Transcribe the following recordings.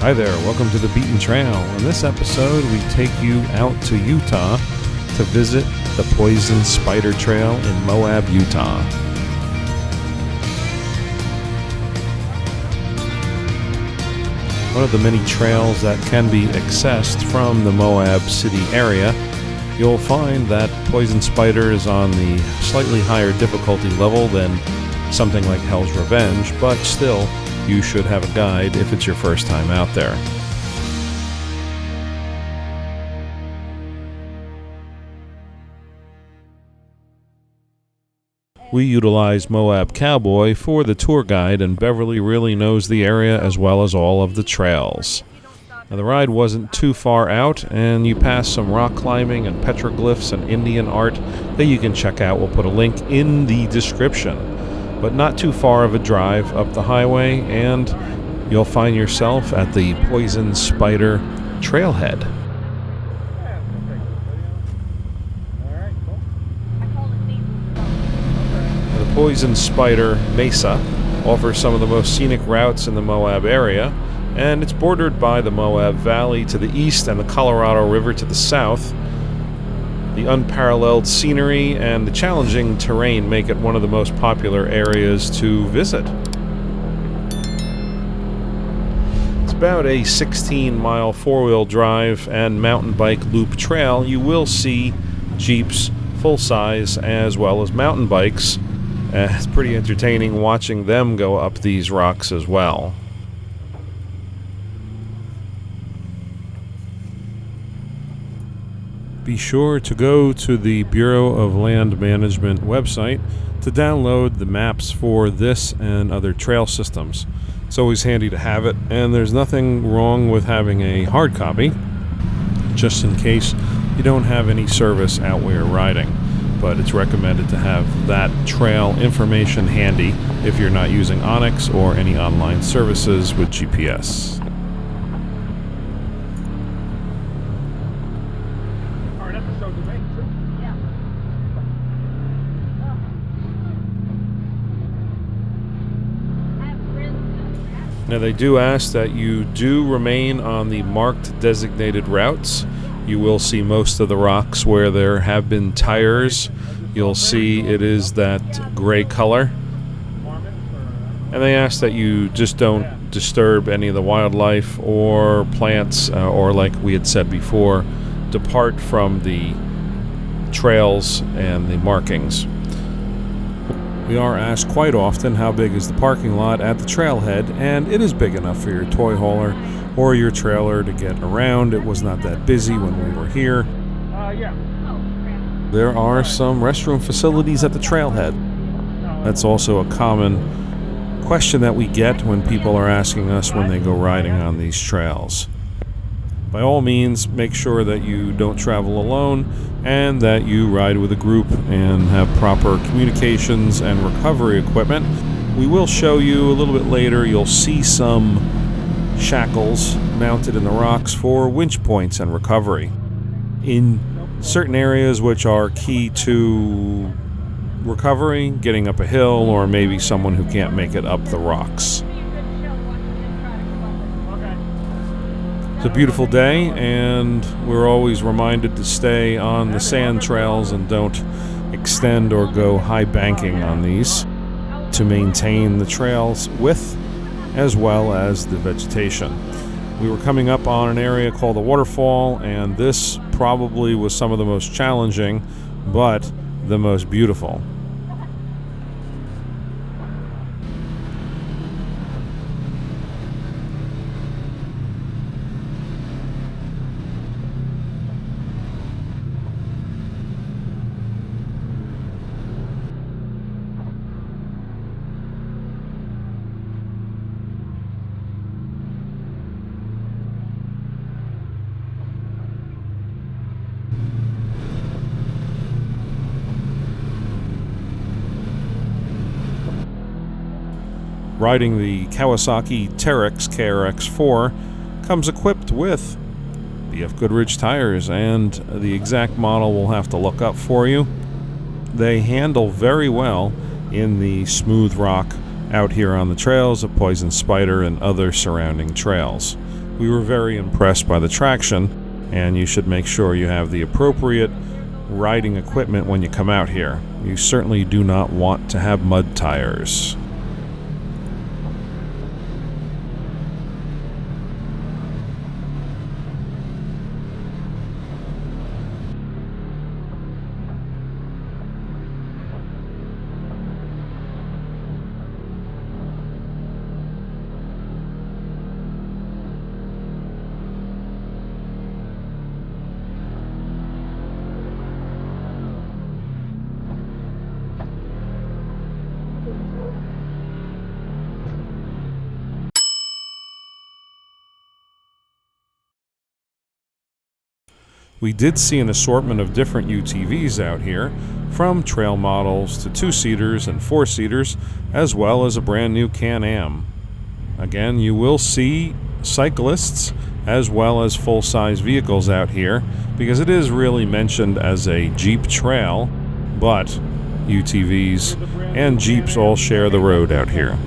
Hi there, welcome to the Beaten Trail. In this episode, we take you out to Utah to visit the Poison Spider Trail in Moab, Utah. One of the many trails that can be accessed from the Moab City area, you'll find that Poison Spider is on the slightly higher difficulty level than something like Hell's Revenge, but still, you should have a guide if it's your first time out there. We utilize Moab Cowboy for the tour guide, and Beverlie really knows the area as well as all of the trails. Now, the ride wasn't too far out, and you pass some rock climbing and petroglyphs and Indian art that you can check out. We'll put a link in the description. But not too far of a drive up the highway, and you'll find yourself at the Poison Spider Trailhead. The Poison Spider Mesa offers some of the most scenic routes in the Moab area, and it's bordered by the Moab Valley to the east and the Colorado River to the south. The unparalleled scenery and the challenging terrain make it one of the most popular areas to visit. It's about a 16-mile four-wheel drive and mountain bike loop trail. You will see Jeeps full-size as well as mountain bikes. It's pretty entertaining watching them go up these rocks as well. Be sure to go to the Bureau of Land Management website to download the maps for this and other trail systems. It's always handy to have it, and there's nothing wrong with having a hard copy, just in case you don't have any service out where you're riding. But it's recommended to have that trail information handy if you're not using Onyx or any online services with GPS. Now, they do ask that you do remain on the marked designated routes. You will see most of the rocks where there have been tires. You'll see it is that gray color. And they ask that you just don't disturb any of the wildlife or plants, or like we had said before, depart from the trails and the markings. We are asked quite often how big is the parking lot at the trailhead, and it is big enough for your toy hauler or your trailer to get around. It was not that busy when we were here. There are some restroom facilities at the trailhead. That's also a common question that we get when people are asking us when they go riding on these trails. By all means, make sure that you don't travel alone and that you ride with a group and have proper communications and recovery equipment. We will show you a little bit later. You'll see some shackles mounted in the rocks for winch points and recovery in certain areas which are key to recovery, getting up a hill, or maybe someone who can't make it up the rocks. It's a beautiful day, and we're always reminded to stay on the sand trails and don't extend or go high banking on these to maintain the trail's width as well as the vegetation. We were coming up on an area called the Waterfall, and this probably was some of the most challenging, but the most beautiful. Riding the Kawasaki Terex KRX4 comes equipped with BF Goodridge tires, and the exact model we'll have to look up for you. They handle very well in the smooth rock out here on the trails of Poison Spider and other surrounding trails. we were very impressed by the traction, and you should make sure you have the appropriate riding equipment when you come out here. You certainly do not want to have mud tires. We did see an assortment of different UTVs out here, from trail models to 2-seaters and 4-seaters, as well as a brand new Can-Am. Again, you will see cyclists as well as full-size vehicles out here, because it is really mentioned as a Jeep trail, but UTVs and Jeeps all share the road out here.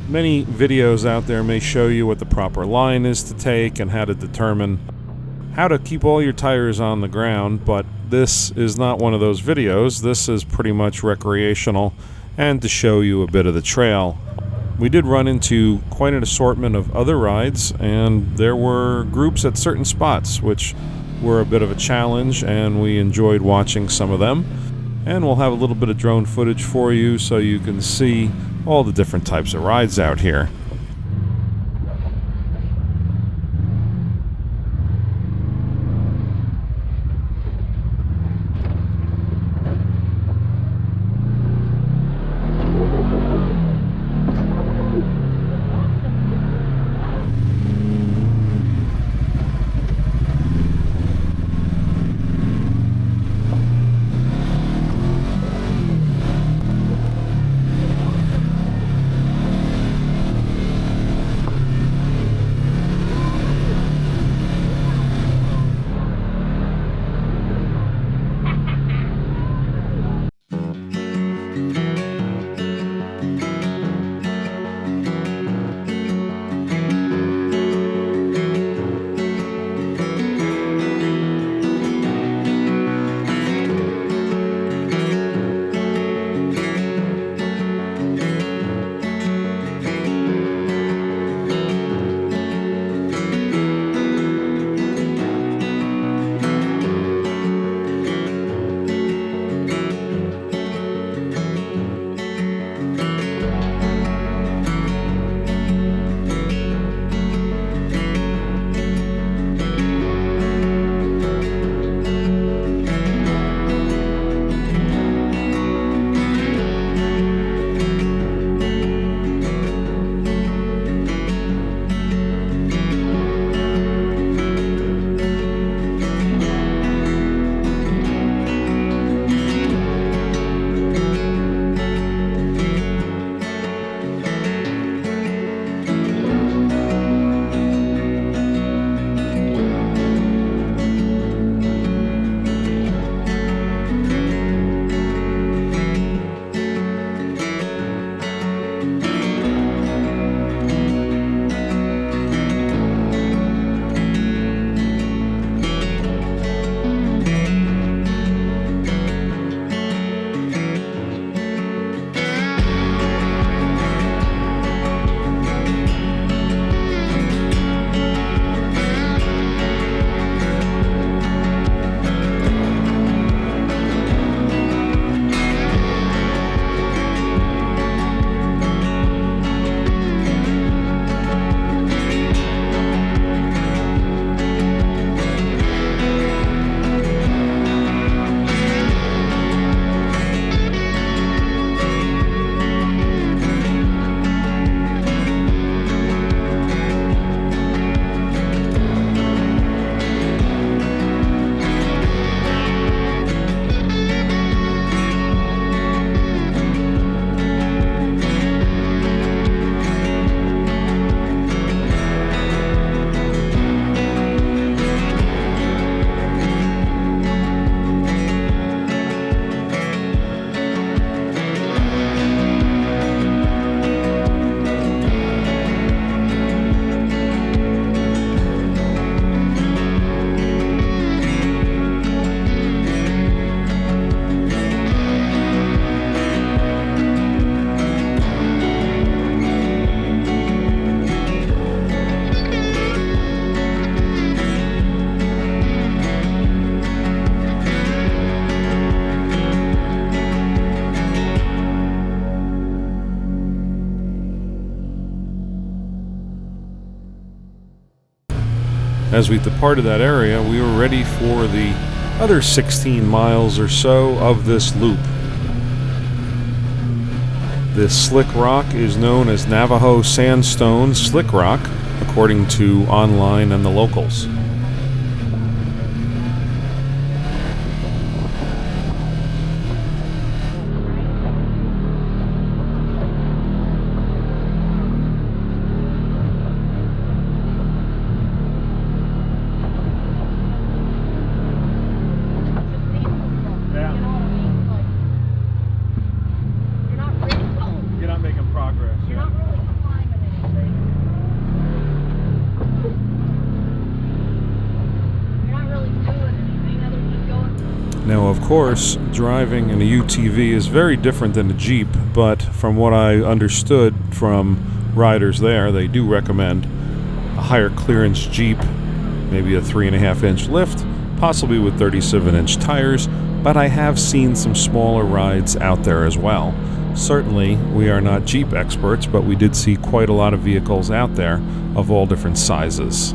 Many videos out there may show you what the proper line is to take and how to determine how to keep all your tires on the ground, but this is not one of those videos. This is pretty much recreational and to show you a bit of the trail. We did run into quite an assortment of other rides, and there were groups at certain spots which were a bit of a challenge, and we enjoyed watching some of them. And we'll have a little bit of drone footage for you so you can see all the different types of rides out here. As we departed that area, we were ready for the other 16 miles or so of this loop. This slick rock is known as Navajo Sandstone Slick Rock, according to online and the locals. Now, of course, driving in a UTV is very different than a Jeep, but from what I understood from riders there, they do recommend a higher clearance Jeep, maybe a 3.5-inch lift, possibly with 37-inch tires, but I have seen some smaller rides out there as well. Certainly, we are not Jeep experts, but we did see quite a lot of vehicles out there of all different sizes.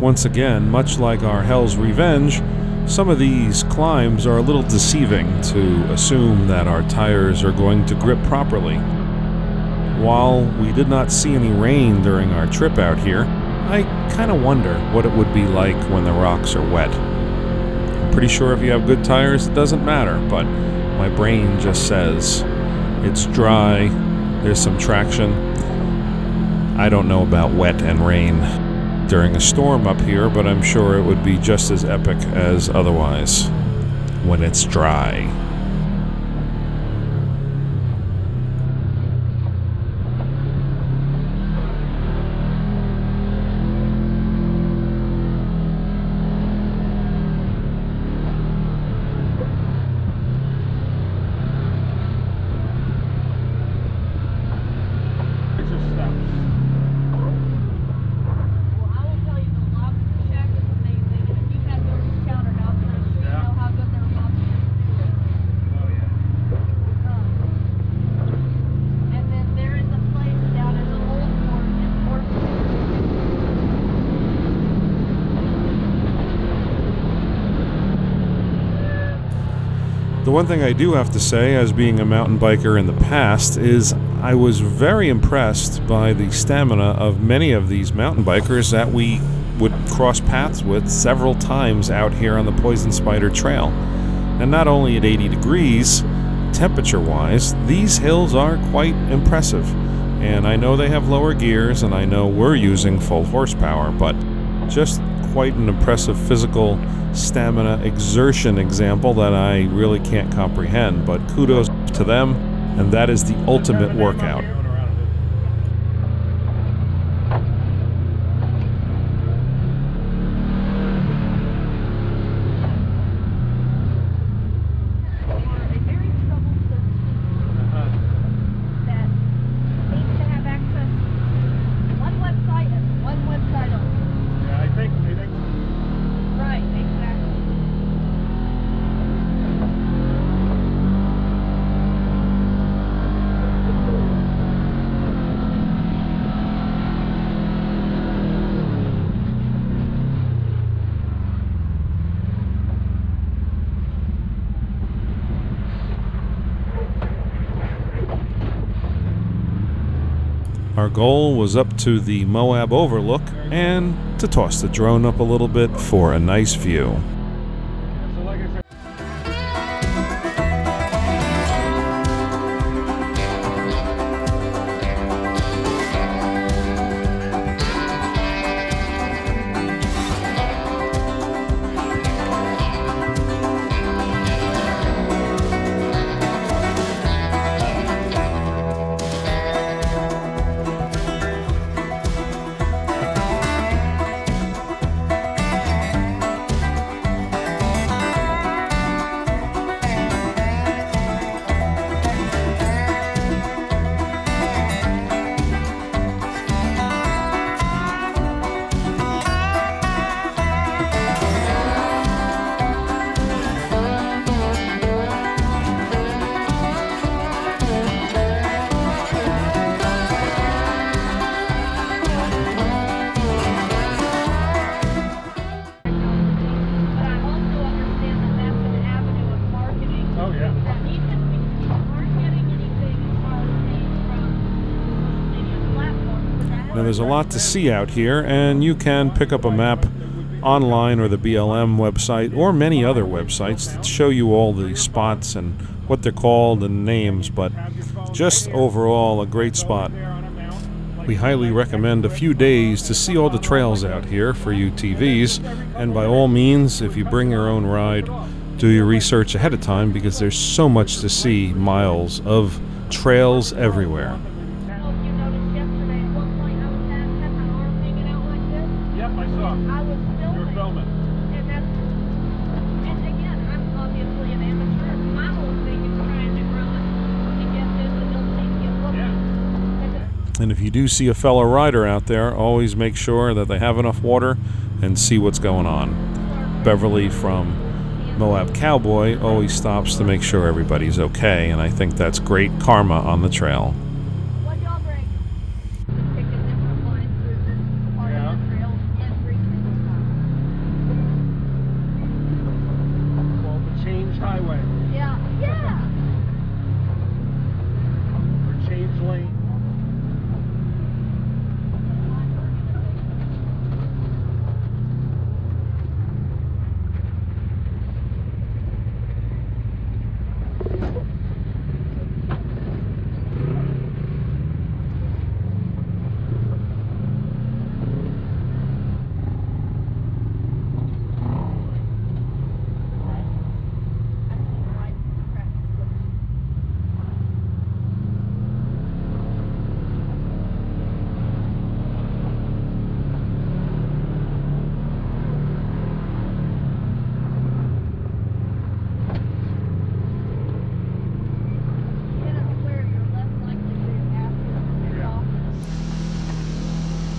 Once again, much like our Hell's Revenge, some of these climbs are a little deceiving to assume that our tires are going to grip properly. While we did not see any rain during our trip out here, I kind of wonder what it would be like when the rocks are wet. I'm pretty sure if you have good tires, it doesn't matter, but my brain just says it's dry, there's some traction. I don't know about wet and rain during a storm up here, but I'm sure it would be just as epic as otherwise when it's dry. The one thing I do have to say, as being a mountain biker in the past, is I was very impressed by the stamina of many of these mountain bikers that we would cross paths with several times out here on the Poison Spider Trail. And not only at 80 degrees, temperature-wise, these hills are quite impressive. And I know they have lower gears, and I know we're using full horsepower, but just quite an impressive physical stamina exertion example that I really can't comprehend, but kudos to them, and that is the ultimate workout. Our goal was up to the Moab Overlook and to toss the drone up a little bit for a nice view. Now there's a lot to see out here, and you can pick up a map online or the BLM website or many other websites that show you all the spots and what they're called and names, but just overall a great spot. We highly recommend a few days to see all the trails out here for UTVs, and by all means, if you bring your own ride, do your research ahead of time because there's so much to see, miles of trails everywhere. Yep, I saw. I was filming. You were filming. And again, I'm obviously an amateur. My whole thing is trying to grow it and get this and don't think you look. Yeah. And if you do see a fellow rider out there, always make sure that they have enough water and see what's going on. Beverlie from Moab Cowboy always stops to make sure everybody's okay, and I think that's great karma on the trail. Highway. Yeah. Or change lane.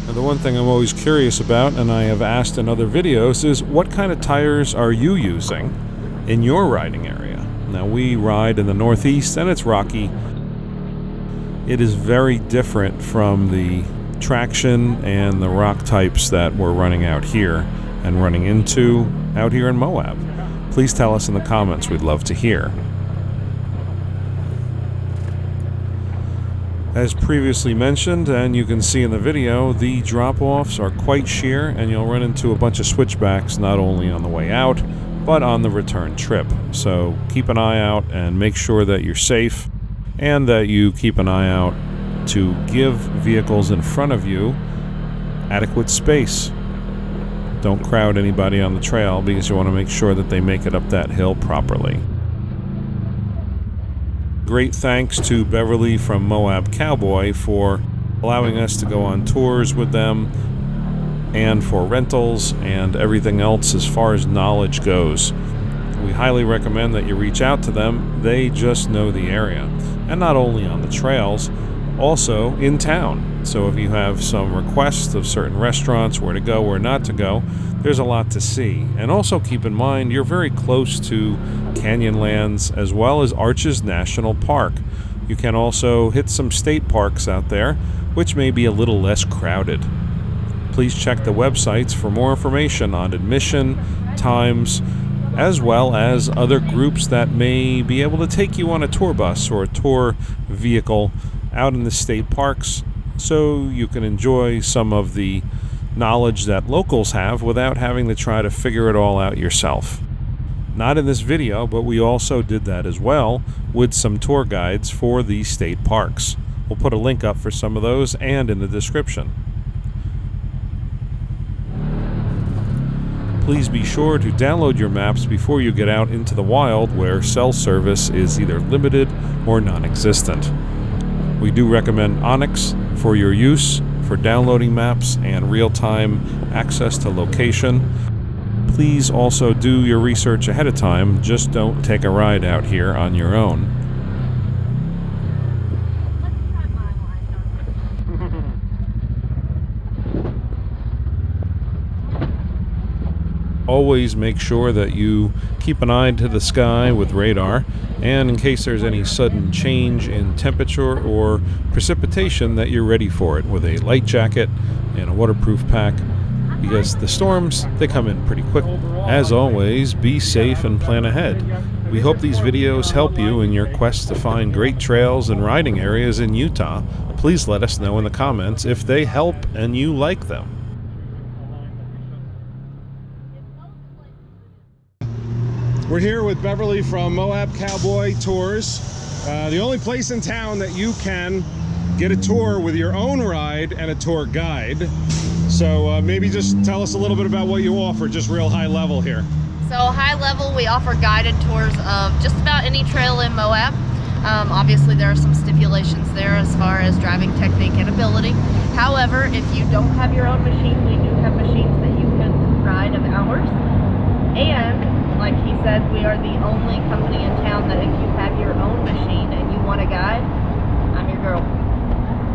Now, the one thing I'm always curious about, and I have asked in other videos, is what kind of tires are you using in your riding area? Now, we ride in the Northeast, and it's rocky. It is very different from the traction and the rock types that we're running out here and running into out here in Moab. Please tell us in the comments. We'd love to hear. As previously mentioned, and you can see in the video, the drop-offs are quite sheer, and you'll run into a bunch of switchbacks not only on the way out, but on the return trip. So keep an eye out and make sure that you're safe, and that you keep an eye out to give vehicles in front of you adequate space. Don't crowd anybody on the trail because you want to make sure that they make it up that hill properly. Great thanks to Beverlie from Moab Cowboy for allowing us to go on tours with them and for rentals and everything else as far as knowledge goes. We highly recommend that you reach out to them. They just know the area. And not only on the trails, also in town. So if you have some requests of certain restaurants, where to go, where not to go, there's a lot to see. And also keep in mind, you're very close to Canyonlands as well as Arches National Park. You can also hit some state parks out there, which may be a little less crowded. Please check the websites for more information on admission, times, as well as other groups that may be able to take you on a tour bus or a tour vehicle out in the state parks so you can enjoy some of the knowledge that locals have without having to try to figure it all out yourself. Not in this video, but we also did that as well with some tour guides for the state parks. We'll put a link up for some of those and in the description. Please be sure to download your maps before you get out into the wild where cell service is either limited or non-existent. We do recommend Onyx for your use for downloading maps and real-time access to location. Please also do your research ahead of time. Just don't take a ride out here on your own. Always make sure that you keep an eye to the sky with radar, and in case there's any sudden change in temperature or precipitation, that you're ready for it with a light jacket and a waterproof pack, because the storms, they come in pretty quick. As always, be safe and plan ahead. We hope these videos help you in your quest to find great trails and riding areas in Utah. Please let us know in the comments if they help and you like them. We're here with Beverlie from Moab Cowboy Tours, the only place in town that you can get a tour with your own ride and a tour guide. So maybe just tell us a little bit about what you offer, just real high level here. So high level, we offer guided tours of just about any trail in Moab. Obviously there are some stipulations there as far as driving technique and ability. However, if you don't have your own machine, we do have machines that you can ride of ours. And like he said, we are the only company in town that if you have your own machine and you want a guide, I'm your girl.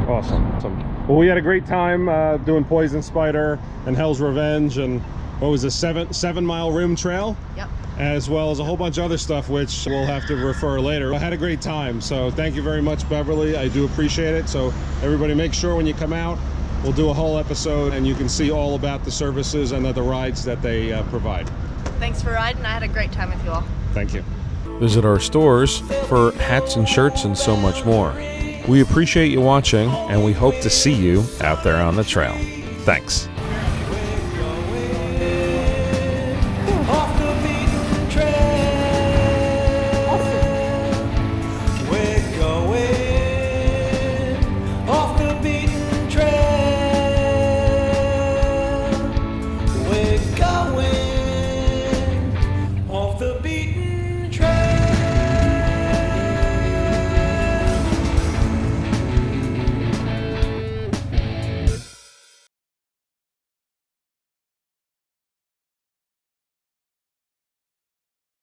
Awesome. Well, we had a great time doing Poison Spider and Hell's Revenge and what was a 7-mile rim trail? Yep. As well as a whole bunch of other stuff, which we'll have to refer later. I had a great time, so thank you very much, Beverlie. I do appreciate it. So everybody make sure when you come out, we'll do a whole episode and you can see all about the services and the rides that they provide. Thanks for riding. I had a great time with you all. Thank you. Visit our stores for hats and shirts and so much more. We appreciate you watching, and we hope to see you out there on the trail. Thanks.